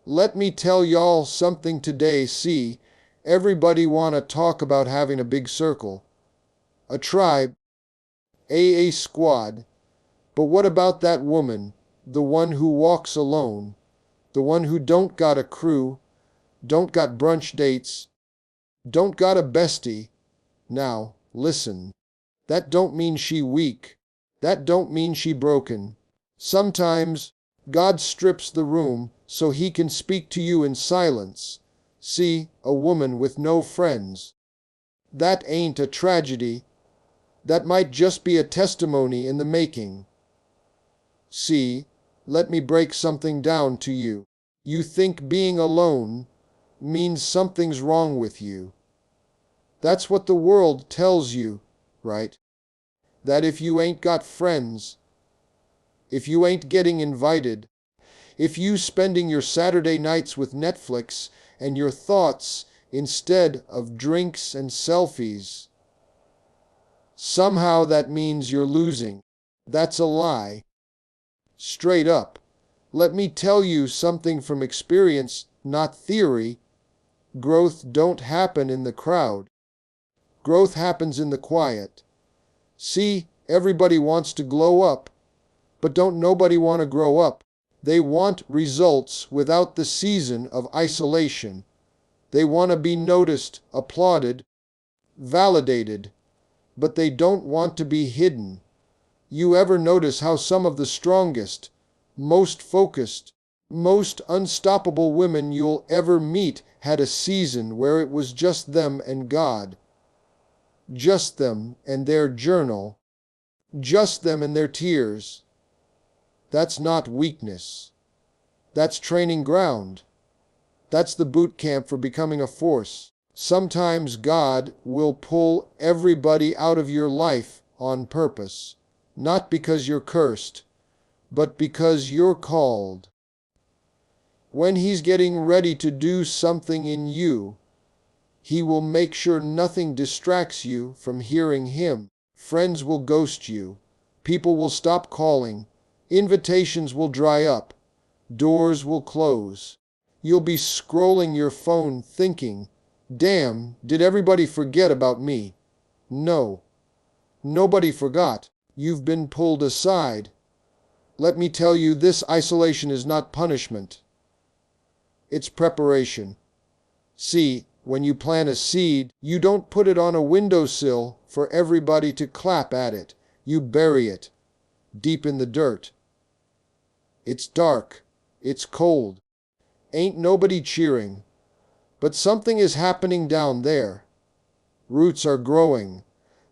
Let me tell y'all something today. See, everybody wanna talk about having a big circle, a tribe, a squad. But what about that woman, the one who walks alone, the one who don't got a crew, don't got brunch dates, don't got a bestie? Now, listen. That don't mean she weak. That don't mean she broken. Sometimes God strips the room so he can speak to you in silence. See, a woman with no friends. That ain't a tragedy. That might just be a testimony in the making. See, let me break something down to you. You think being alone means something's wrong with you. That's what the world tells you, right? That if you ain't got friends, if you ain't getting invited, if you spending your Saturday nights with Netflix and your thoughts instead of drinks and selfies, somehow that means you're losing. That's a lie. Straight up. Let me tell you something from experience, not theory. Growth don't happen in the crowd. Growth happens in the quiet. See, everybody wants to glow up, but don't nobody want to grow up. They want results without the season of isolation. They want to be noticed, applauded, validated, but they don't want to be hidden. You ever notice how some of the strongest, most focused, most unstoppable women you'll ever meet had a season where it was just them and God? Just them and their journal. Just them and their tears. That's not weakness. That's training ground. That's the boot camp for becoming a force. Sometimes God will pull everybody out of your life on purpose. Not because you're cursed, but because you're called. When He's getting ready to do something in you, He will make sure nothing distracts you from hearing Him. Friends will ghost you. People will stop calling. Invitations will dry up. Doors will close. You'll be scrolling your phone thinking, "Damn, did everybody forget about me?" No. Nobody forgot. You've been pulled aside. Let me tell you, this isolation is not punishment. It's preparation. See, when you plant a seed, you don't put it on a windowsill for everybody to clap at it. You bury it deep in the dirt. It's dark. It's cold. Ain't nobody cheering. But something is happening down there. Roots are growing.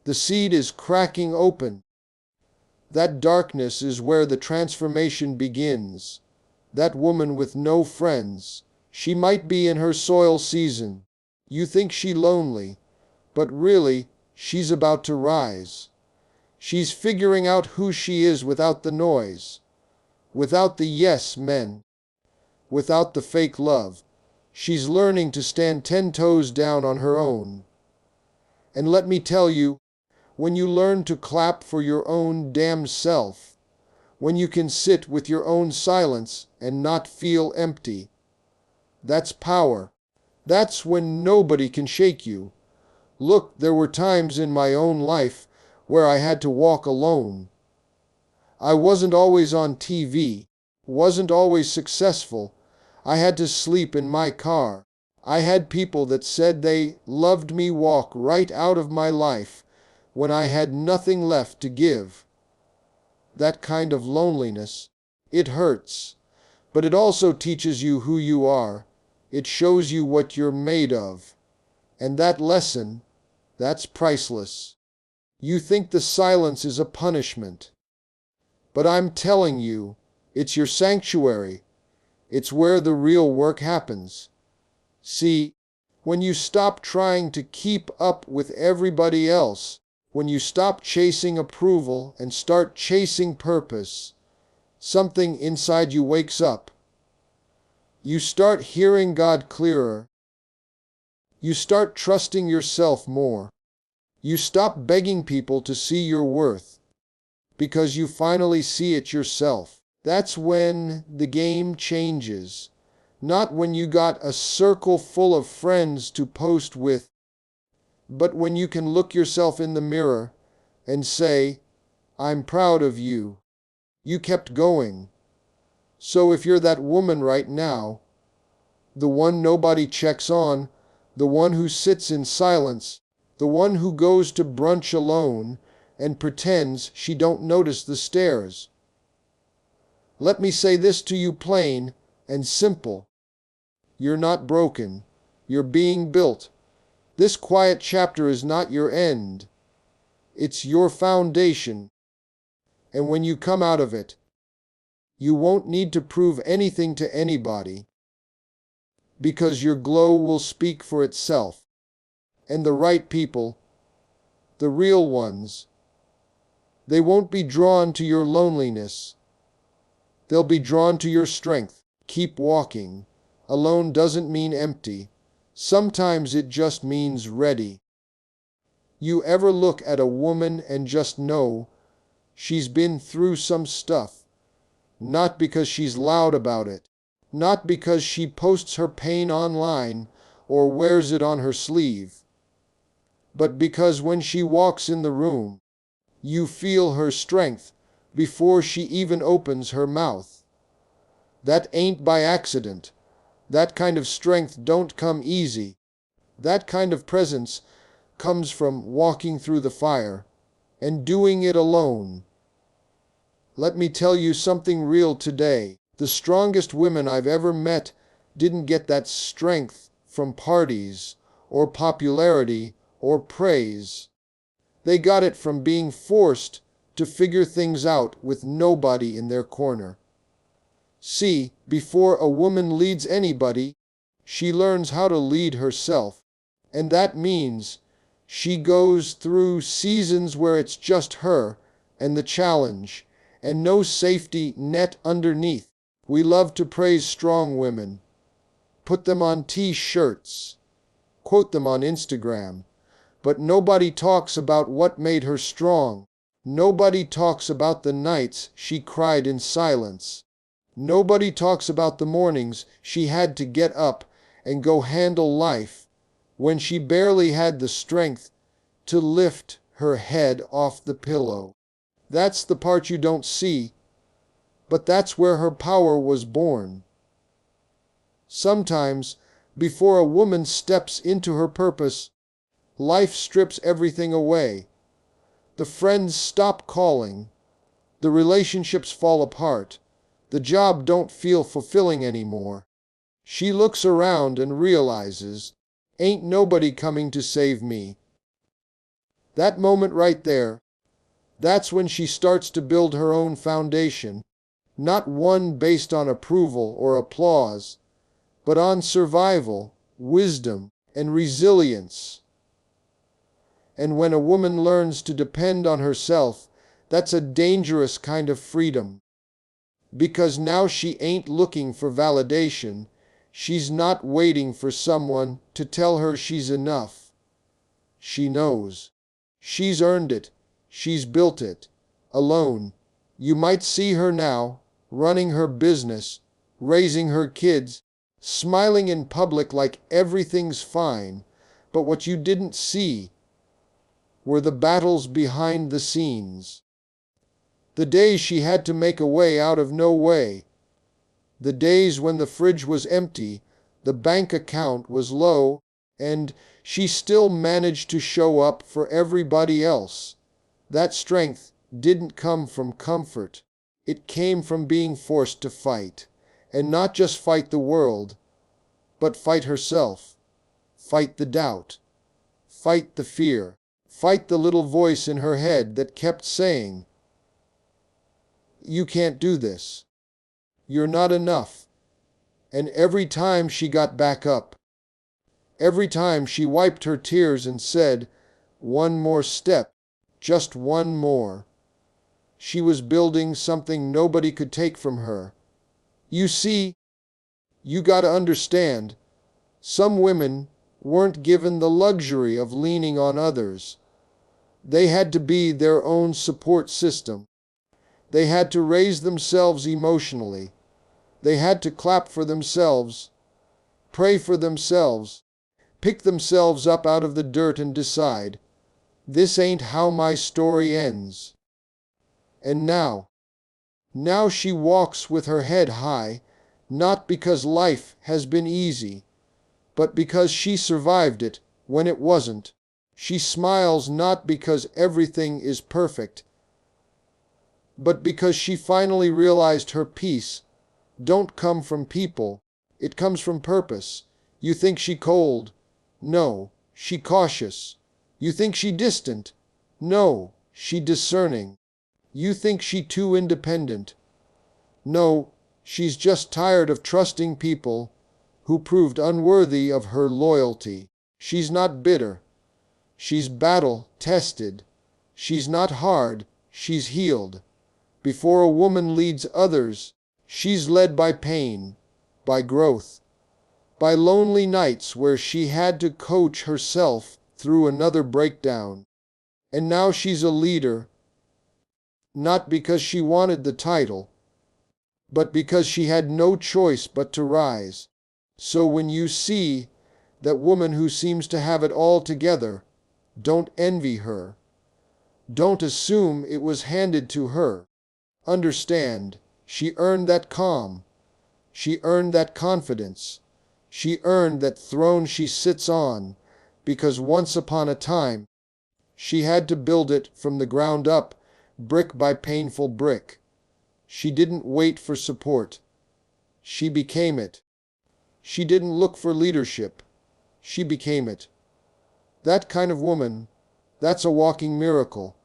The seed is cracking open. That darkness is where the transformation begins. That woman with no friends, she might be in her soil season. You think she lonely, but really, she's about to rise. She's figuring out who she is without the noise, without the yes men, without the fake love. She's learning to stand 10 toes down on her own. And let me tell you, when you learn to clap for your own damn self, when you can sit with your own silence and not feel empty, that's power. That's when nobody can shake you. Look, there were times in my own life where I had to walk alone. I wasn't always on TV, wasn't always successful. I had to sleep in my car. I had people that said they loved me walk right out of my life when I had nothing left to give. That kind of loneliness, it hurts, but it also teaches you who you are. It shows you what you're made of. And that lesson, that's priceless. You think the silence is a punishment. But I'm telling you, it's your sanctuary. It's where the real work happens. See, when you stop trying to keep up with everybody else, when you stop chasing approval and start chasing purpose, something inside you wakes up. You start hearing God clearer. You start trusting yourself more. You stop begging people to see your worth, because you finally see it yourself. That's when the game changes. Not when you got a circle full of friends to post with, but when you can look yourself in the mirror and say, I'm proud of you. You kept going. So if you're that woman right now, the one nobody checks on, the one who sits in silence, the one who goes to brunch alone and pretends she don't notice the stares, let me say this to you plain and simple. You're not broken. You're being built. This quiet chapter is not your end. It's your foundation. And when you come out of it, you won't need to prove anything to anybody, because your glow will speak for itself. And the right people, the real ones, they won't be drawn to your loneliness. They'll be drawn to your strength. Keep walking. Alone doesn't mean empty. Sometimes it just means ready. You ever look at a woman and just know she's been through some stuff? Not because she's loud about it, not because she posts her pain online or wears it on her sleeve, but because when she walks in the room, you feel her strength before she even opens her mouth. That ain't by accident. That kind of strength don't come easy. That kind of presence comes from walking through the fire and doing it alone. Let me tell you something real today. The strongest women I've ever met didn't get that strength from parties or popularity or praise. They got it from being forced to figure things out with nobody in their corner. See, before a woman leads anybody, she learns how to lead herself. And that means she goes through seasons where it's just her and the challenge, and no safety net underneath. We love to praise strong women, put them on t-shirts, quote them on Instagram, but nobody talks about what made her strong. Nobody talks about the nights she cried in silence. Nobody talks about the mornings she had to get up and go handle life when she barely had the strength to lift her head off the pillow. That's the part you don't see, but that's where her power was born. Sometimes, before a woman steps into her purpose, life strips everything away. The friends stop calling. The relationships fall apart. The job don't feel fulfilling anymore. She looks around and realizes, ain't nobody coming to save me. That moment right there, that's when she starts to build her own foundation, not one based on approval or applause, but on survival, wisdom, and resilience. And when a woman learns to depend on herself, that's a dangerous kind of freedom. Because now she ain't looking for validation. She's not waiting for someone to tell her she's enough. She knows. She's earned it. She's built it. Alone. You might see her now, running her business, raising her kids, smiling in public like everything's fine, but what you didn't see were the battles behind the scenes. The days she had to make a way out of no way. The days when the fridge was empty, the bank account was low, and she still managed to show up for everybody else. That strength didn't come from comfort. It came from being forced to fight. And not just fight the world, but fight herself. Fight the doubt. Fight the fear. Fight the little voice in her head that kept saying, you can't do this. You're not enough. And every time she got back up, every time she wiped her tears and said, one more step, just one more, she was building something nobody could take from her. You see, you gotta understand, some women weren't given the luxury of leaning on others. They had to be their own support system. They had to raise themselves emotionally. They had to clap for themselves pray for themselves, pick themselves up out of the dirt and decide, this ain't how my story ends. And now she walks with her head high, not because life has been easy, but because she survived it when it wasn't. She smiles not because everything is perfect, but because she finally realized her peace don't come from people, it comes from purpose. You think she cold? No, she cautious. You think she distant? No, she discerning. You think she too independent? No, she's just tired of trusting people who proved unworthy of her loyalty. She's not bitter. She's battle-tested. She's not hard. She's healed. Before a woman leads others, she's led by pain, by growth, by lonely nights where she had to coach herself through another breakdown. And now she's a leader, not because she wanted the title, but because she had no choice but to rise. So when you see that woman who seems to have it all together, don't envy her. Don't assume it was handed to her. Understand, she earned that calm. She earned that confidence. She earned that throne she sits on, because once upon a time, she had to build it from the ground up, brick by painful brick. She didn't wait for support. She became it. She didn't look for leadership. She became it. That kind of woman, that's a walking miracle.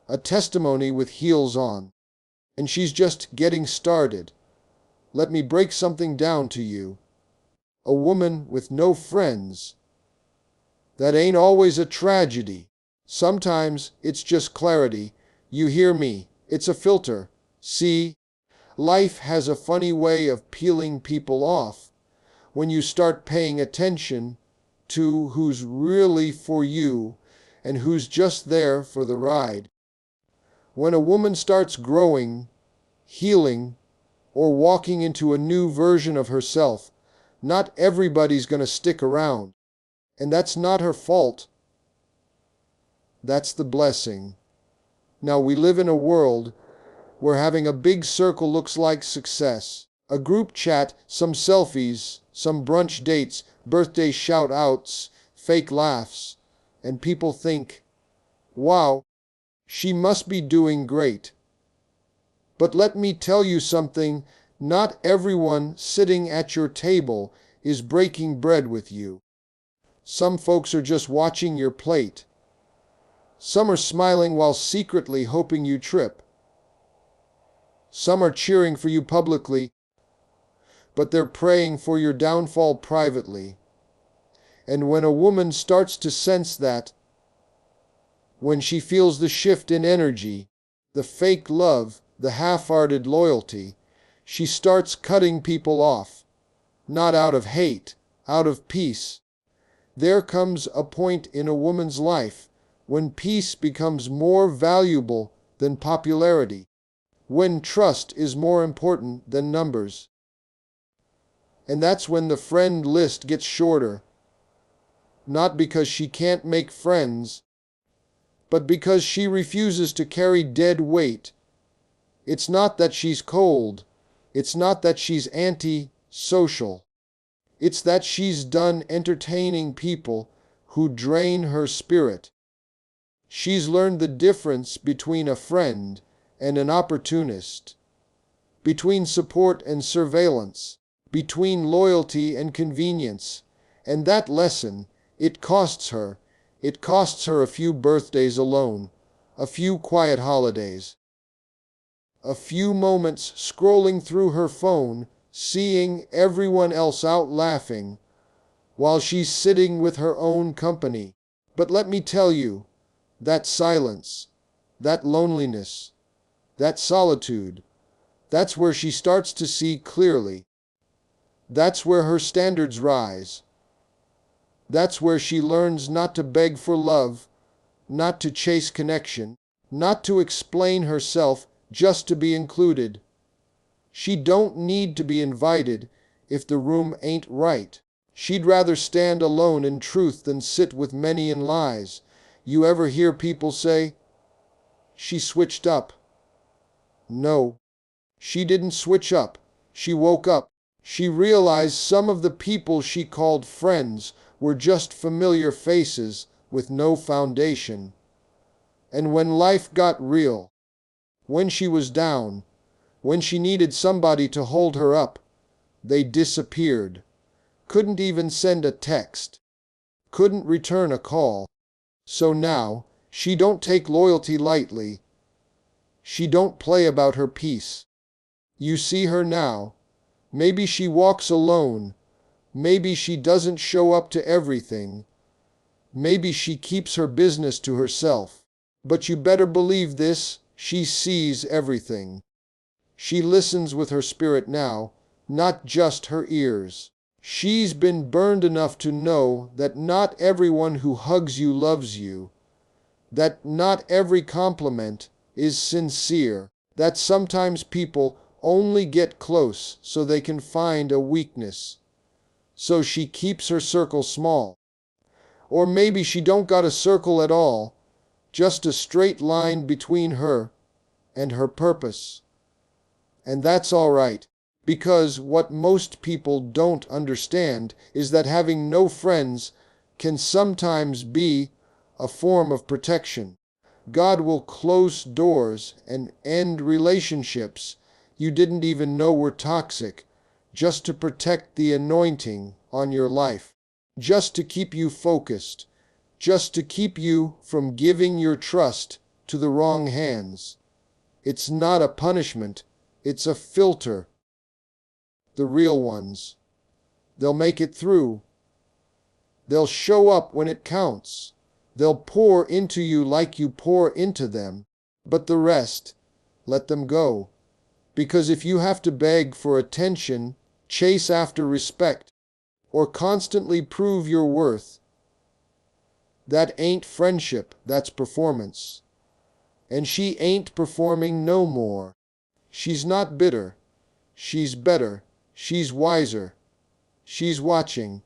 A testimony with heels on. And she's just getting started. Let me break something down to you. A woman with no friends. That ain't always a tragedy. Sometimes it's just clarity. You hear me? It's a filter. See? Life has a funny way of peeling people off when you start paying attention to who's really for you and who's just there for the ride. When a woman starts growing, healing, or walking into a new version of herself, not everybody's going to stick around. And that's not her fault. That's the blessing. Now we live in a world where having a big circle looks like success. A group chat, some selfies, some brunch dates, birthday shout-outs, fake laughs, and people think, wow, she must be doing great. But let me tell you something, not everyone sitting at your table is breaking bread with you. Some folks are just watching your plate. Some are smiling while secretly hoping you trip. Some are cheering for you publicly, but they're praying for your downfall privately. And when a woman starts to sense that, when she feels the shift in energy, the fake love, the half-hearted loyalty, she starts cutting people off, not out of hate, out of peace. There comes a point in a woman's life when peace becomes more valuable than popularity, when trust is more important than numbers. And that's when the friend list gets shorter, not because she can't make friends, but because she refuses to carry dead weight. It's not that she's cold. It's not that she's anti-social. It's that she's done entertaining people who drain her spirit. She's learned the difference between a friend and an opportunist, between support and surveillance, between loyalty and convenience. And that lesson, it costs her. It costs her a few birthdays alone, a few quiet holidays, a few moments scrolling through her phone, seeing everyone else out laughing, while she's sitting with her own company. But let me tell you, that silence, that loneliness, that solitude, that's where she starts to see clearly. That's where her standards rise. That's where she learns not to beg for love, not to chase connection, not to explain herself just to be included. She don't need to be invited if the room ain't right. She'd rather stand alone in truth than sit with many in lies. You ever hear people say, "She switched up"? No, she didn't switch up. She woke up. She realized some of the people she called friends were just familiar faces with no foundation. And when life got real, when she was down, when she needed somebody to hold her up, they disappeared. Couldn't even send a text. Couldn't return a call. So now, she don't take loyalty lightly. She don't play about her peace. You see her now. Maybe she walks alone. Maybe she doesn't show up to everything. Maybe she keeps her business to herself. But you better believe this, she sees everything. She listens with her spirit now, not just her ears. She's been burned enough to know that not everyone who hugs you loves you, that not every compliment is sincere, that sometimes people only get close so they can find a weakness. So she keeps her circle small. Or maybe she don't got a circle at all, just a straight line between her and her purpose. And that's all right, because what most people don't understand is that having no friends can sometimes be a form of protection. God will close doors and end relationships you didn't even know were toxic, just to protect the anointing on your life, just to keep you focused, just to keep you from giving your trust to the wrong hands. It's not a punishment, it's a filter. The real ones. They'll make it through. They'll show up when it counts. They'll pour into you like you pour into them. But the rest, let them go. Because if you have to beg for attention, chase after respect, or constantly prove your worth, that ain't friendship, that's performance. And she ain't performing no more. She's not bitter. She's better. She's wiser. She's watching.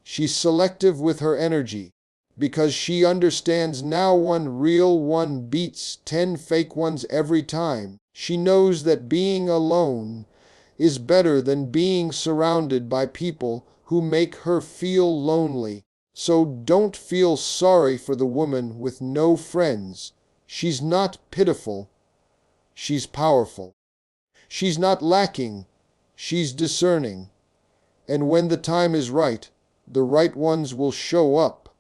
She's selective with her energy, because she understands now one real one beats 10 fake ones every time. She knows that being alone is better than being surrounded by people who make her feel lonely. So don't feel sorry for the woman with no friends. She's not pitiful. She's powerful. She's not lacking. She's discerning. And when the time is right, the right ones will show up.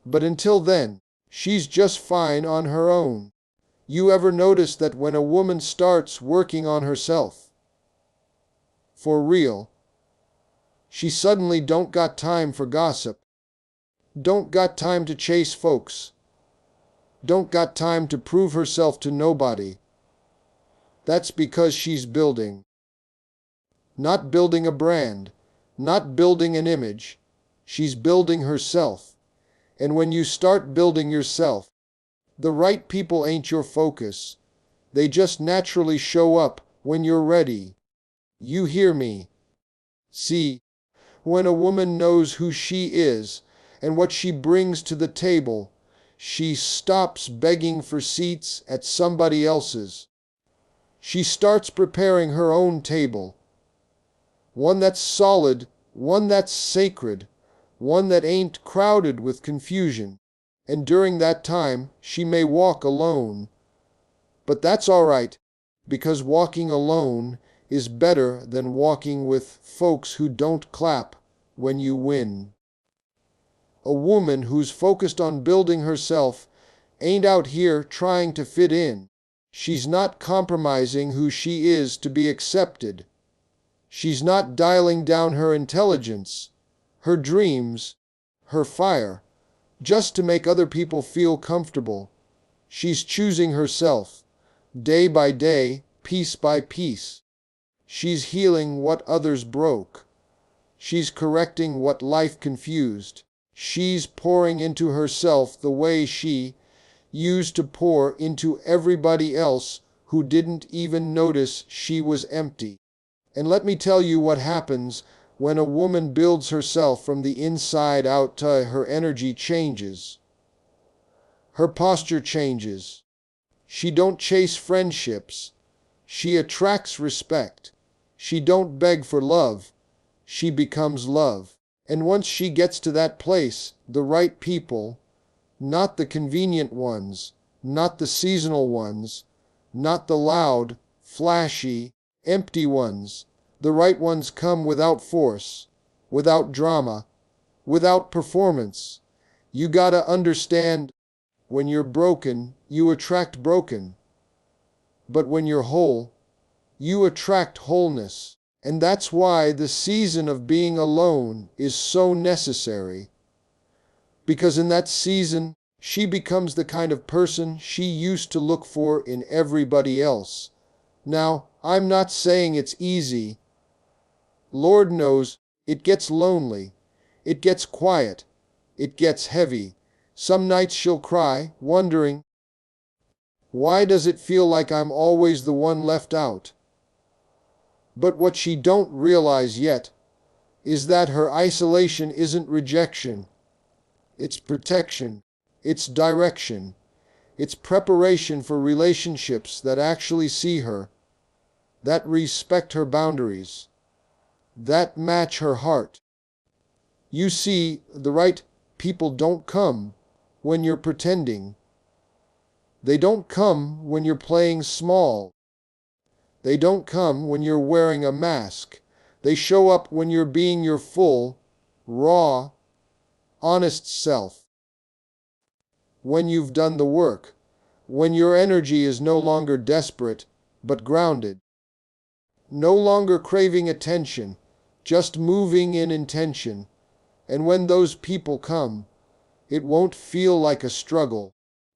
But until then, she's just fine on her own. You ever notice that when a woman starts working on herself, for real, she suddenly don't got time for gossip, don't got time to chase folks, don't got time to prove herself to nobody. That's because she's building. Not building a brand, not building an image. She's building herself. And when you start building yourself, the right people ain't your focus. They just naturally show up when you're ready. You hear me? See, when a woman knows who she is and what she brings to the table, she stops begging for seats at somebody else's. She starts preparing her own table. One that's solid, one that's sacred, one that ain't crowded with confusion. And during that time, she may walk alone. But that's all right, because walking alone is better than walking with folks who don't clap when you win. A woman who's focused on building herself ain't out here trying to fit in. She's not compromising who she is to be accepted. She's not dialing down her intelligence, her dreams, her fire, just to make other people feel comfortable. She's choosing herself, day by day, piece by piece. She's healing what others broke. She's correcting what life confused. She's pouring into herself the way she used to pour into everybody else who didn't even notice she was empty. And let me tell you what happens When a woman builds herself from the inside out, her energy changes. Her posture changes. She don't chase friendships. She attracts respect. She don't beg for love. She becomes love. And once she gets to that place, the right people, not the convenient ones, not the seasonal ones, not the loud, flashy, empty ones, the right ones come without force, without drama, without performance. You gotta understand, when you're broken, you attract broken. But when you're whole, you attract wholeness. And that's why the season of being alone is so necessary. Because in that season, she becomes the kind of person she used to look for in everybody else. Now, I'm not saying it's easy. Lord knows, it gets lonely. It gets quiet. It gets heavy. Some nights she'll cry, wondering, why does it feel like I'm always the one left out? But what she don't realize yet is that her isolation isn't rejection. It's protection. It's direction. It's preparation for relationships that actually see her, that respect her boundaries, that match her heart. You see, the right people don't come when you're pretending. They don't come when you're playing small. They don't come when you're wearing a mask. They show up when you're being your full, raw, honest self. When you've done the work. When your energy is no longer desperate, but grounded. No longer craving attention, just moving in intention. And when those people come, it won't feel like a struggle.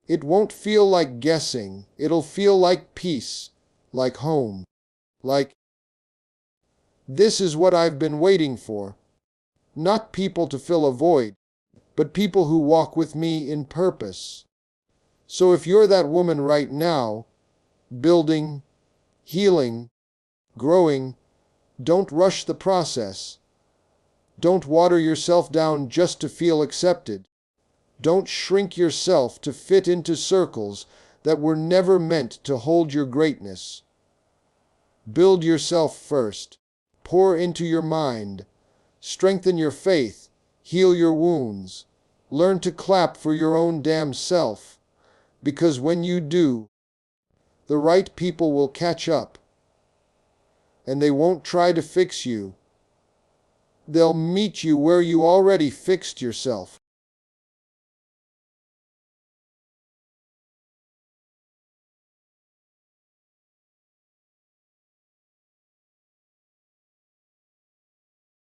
It won't feel like guessing. It'll feel like peace, like home, like, this is what I've been waiting for. Not people to fill a void, but people who walk with me in purpose. So if you're that woman right now, building, healing, growing, don't rush the process. Don't water yourself down just to feel accepted. Don't shrink yourself to fit into circles that were never meant to hold your greatness. Build yourself first. Pour into your mind. Strengthen your faith. Heal your wounds. Learn to clap for your own damn self. Because when you do, the right people will catch up. And they won't try to fix you. They'll meet you where you already fixed yourself.